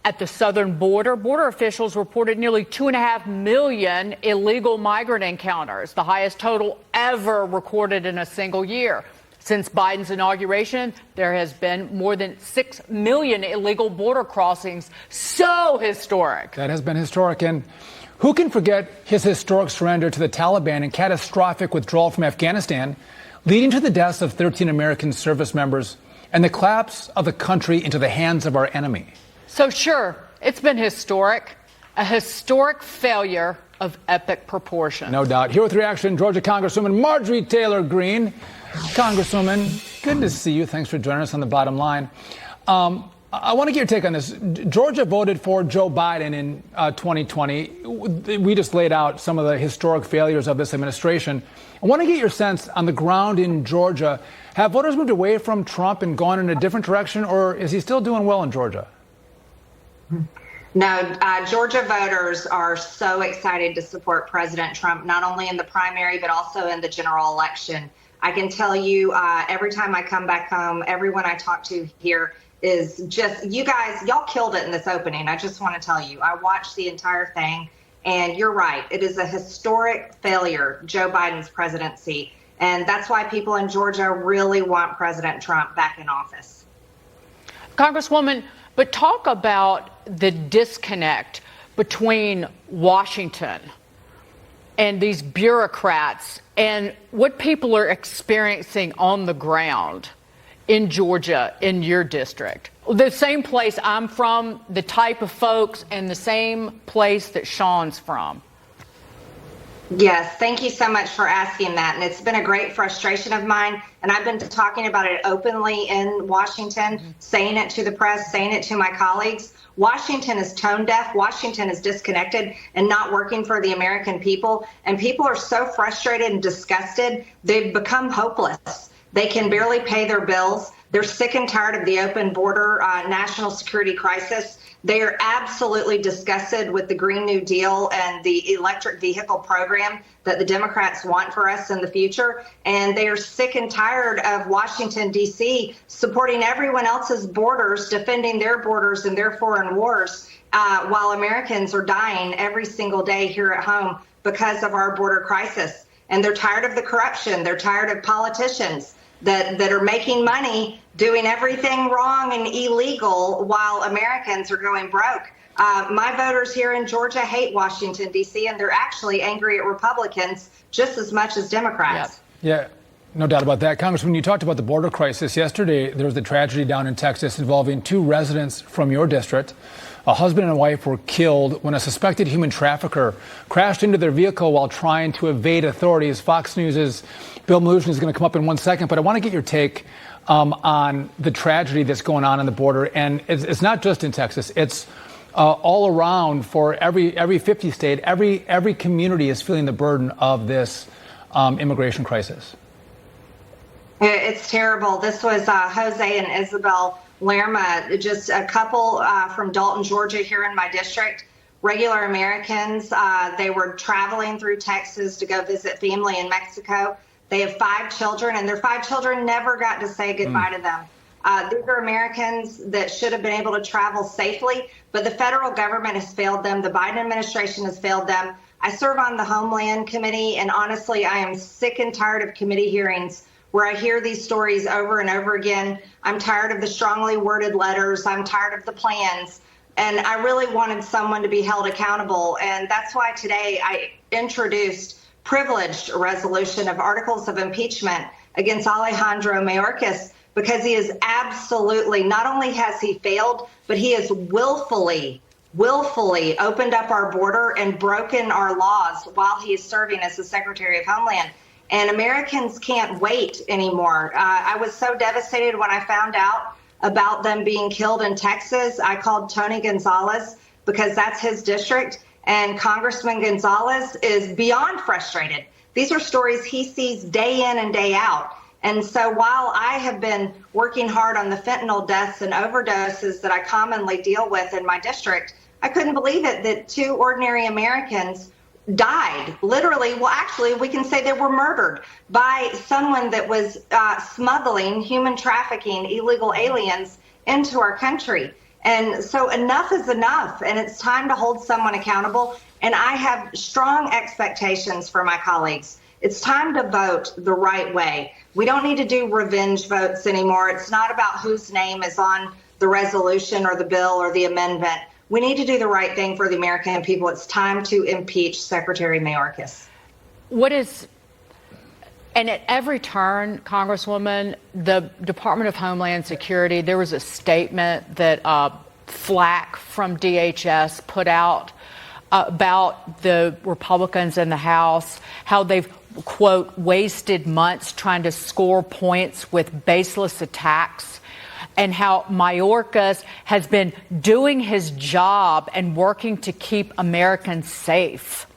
At the southern border, border officials reported nearly 2.5 million illegal migrant encounters, the highest total ever recorded in a single year. Since Biden's inauguration, there has been more than 6 million illegal border crossings. So historic. That has been historic. And who can forget his historic surrender to the Taliban and catastrophic withdrawal from Afghanistan, leading to the deaths of 13 American service members and the collapse of the country into the hands of our enemy? So sure, it's been historic, a historic failure of epic proportions. No doubt. Here with reaction, Georgia Congresswoman Marjorie Taylor Greene. Congresswoman, good to see you. Thanks for joining us on The Bottom Line. I want to get your take on this. Georgia voted for Joe Biden in 2020. We just laid out some of the historic failures of this administration. I want to get your sense on the ground in Georgia. Have voters moved away from Trump and gone in a different direction, or is he still doing well in Georgia? No, Georgia voters are so excited to support President Trump, not only in the primary, but also in the general election. I can tell you every time I come back home, everyone I talk to here is just, you guys, y'all killed it in this opening. I just want to tell you, I watched the entire thing, and you're right. It is a historic failure, Joe Biden's presidency. And that's why people in Georgia really want President Trump back in office. Congresswoman, but talk about the disconnect between Washington and these bureaucrats and what people are experiencing on the ground in Georgia, in your district. The same place I'm from, the type of folks, and the same place that Sean's from. Yes, thank you so much for asking that. And it's been a great frustration of mine. And I've been talking about it openly in Washington, saying it to the press, saying it to my colleagues. Washington is tone deaf. Washington is disconnected and not working for the American people. And people are so frustrated and disgusted, they've become hopeless. They can barely pay their bills. They're sick and tired of the open border national security crisis. They are absolutely disgusted with the Green New Deal and the electric vehicle program that the Democrats want for us in the future. And they are sick and tired of Washington, D.C. supporting everyone else's borders, defending their borders and their foreign wars, while Americans are dying every single day here at home because of our border crisis. And they're tired of the corruption. They're tired of politicians that are making money, doing everything wrong and illegal while Americans are going broke. My voters here in Georgia hate Washington, D.C., and they're actually angry at Republicans just as much as Democrats. Yeah, no doubt about that. Congressman, you talked about the border crisis. Yesterday, there was the tragedy down in Texas involving 2 residents from your district. A husband and wife were killed when a suspected human trafficker crashed into their vehicle while trying to evade authorities. Fox News' Bill Melugin is going to come up in 1 second, but I want to get your take on the tragedy that's going on the border. And it's not just in Texas. It's all around for every 50 state. Every community is feeling the burden of this immigration crisis. It's terrible. This was Jose and Isabel Lerma, just a couple from Dalton, Georgia, here in my district. Regular Americans. They were traveling through Texas to go visit family in Mexico. They have 5 children, and their 5 children never got to say goodbye to them. These are Americans that should have been able to travel safely, but the federal government has failed them. The Biden administration has failed them. I serve on the Homeland Committee, and honestly, I am sick and tired of committee hearings where I hear these stories over and over again. I'm tired of the strongly worded letters. I'm tired of the plans. And I really wanted someone to be held accountable. And that's why today I introduced privileged resolution of articles of impeachment against Alejandro Mayorkas, because he is absolutely, not only has he failed, but he has willfully opened up our border and broken our laws while he is serving as the Secretary of Homeland. And Americans can't wait anymore. I was so devastated when I found out about them being killed in Texas. I called Tony Gonzalez because that's his district. And Congressman Gonzalez is beyond frustrated. These are stories he sees day in and day out. And so while I have been working hard on the fentanyl deaths and overdoses that I commonly deal with in my district, I couldn't believe it that 2 ordinary Americans died. Literally, well, actually, we can say they were murdered by someone that was smuggling, human trafficking, illegal aliens into our country. And so enough is enough, and it's time to hold someone accountable. And I have strong expectations for my colleagues. It's time to vote the right way. We don't need to do revenge votes anymore. It's not about whose name is on the resolution or the bill or the amendment. We need to do the right thing for the American people. It's time to impeach Secretary Mayorkas. And at every turn, Congresswoman, the Department of Homeland Security, there was a statement that Flack from DHS put out about the Republicans in the House, how they've, quote, wasted months trying to score points with baseless attacks, and how Mayorkas has been doing his job and working to keep Americans safe.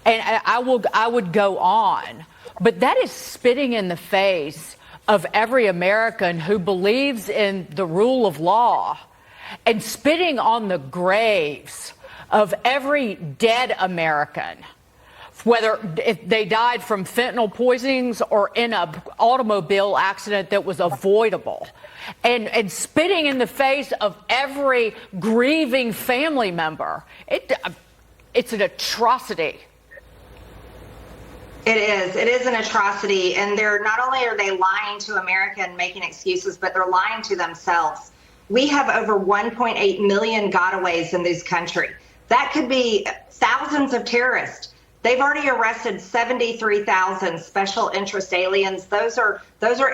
And I would go on. But that is spitting in the face of every American who believes in the rule of law, and spitting on the graves of every dead American, whether if they died from fentanyl poisonings or in an automobile accident that was avoidable, and spitting in the face of every grieving family member. It's an atrocity. It is. It is an atrocity. And they're not only are they lying to America and making excuses, but they're lying to themselves. We have over 1.8 million gotaways in this country. That could be thousands of terrorists. They've already arrested 73,000 special interest aliens. Those are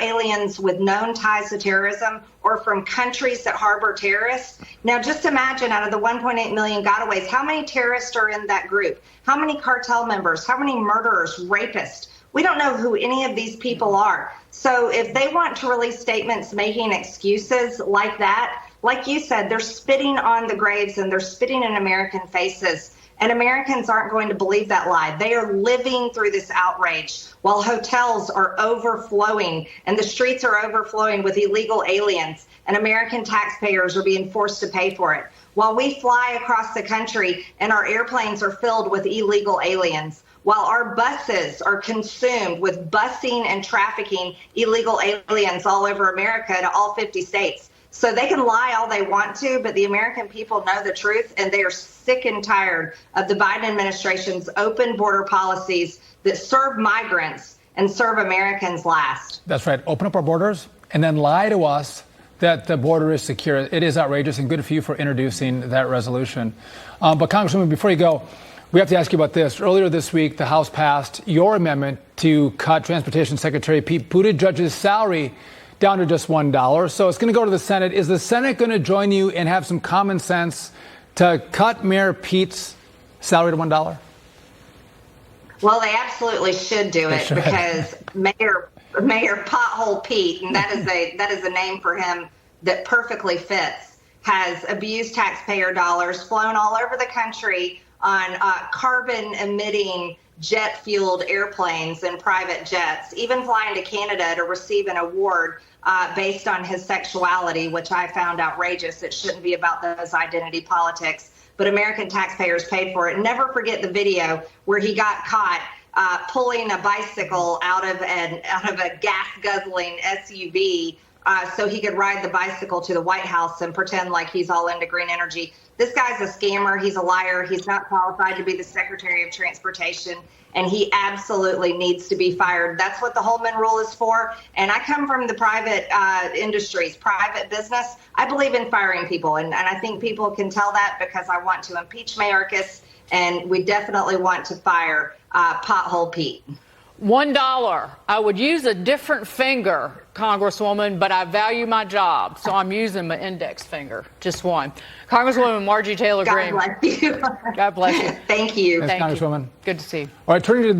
aliens with known ties to terrorism or from countries that harbor terrorists. Now, just imagine, out of the 1.8 million gotaways, how many terrorists are in that group? How many cartel members? How many murderers, rapists? We don't know who any of these people are. So if they want to release statements making excuses like that, like you said, they're spitting on the graves and they're spitting in American faces. And Americans aren't going to believe that lie. They are living through this outrage while hotels are overflowing and the streets are overflowing with illegal aliens, and American taxpayers are being forced to pay for it. While we fly across the country and our airplanes are filled with illegal aliens, while our buses are consumed with busing and trafficking illegal aliens all over America to all 50 states. So they can lie all they want to, but the American people know the truth, and they are sick and tired of the Biden administration's open border policies that serve migrants and serve Americans last. That's right. Open up our borders and then lie to us that the border is secure. It is outrageous, and good for you for introducing that resolution. But Congresswoman, before you go, we have to ask you about this. Earlier this week, the House passed your amendment to cut Transportation Secretary Pete Buttigieg's salary down to just $1. So it's going to go to the Senate. Is the Senate going to join you and have some common sense to cut Mayor Pete's salary to $1? Well, they absolutely should do it because Mayor Pothole Pete, and that is a name for him that perfectly fits, has abused taxpayer dollars, flown all over the country on carbon-emitting jet-fueled airplanes and private jets, even flying to Canada to receive an award based on his sexuality, which I found outrageous. It shouldn't be about those identity politics, but American taxpayers paid for it. Never forget the video where he got caught pulling a bicycle out of a gas-guzzling SUV so he could ride the bicycle to the White House and pretend like he's all into green energy. This guy's a scammer. He's a liar. He's not qualified to be the Secretary of Transportation, and he absolutely needs to be fired. That's what the Holman Rule is for. And I come from the private industries, private business. I believe in firing people, and I think people can tell that because I want to impeach Mayorkas, and we definitely want to fire Pothole Pete. $1. I would use a different finger, Congresswoman, but I value my job, so I'm using my index finger, just one. Congresswoman Margie Taylor Greene. God bless you. God bless you. Thank you. Thanks, Congresswoman. Good to see you. All right, turning to this.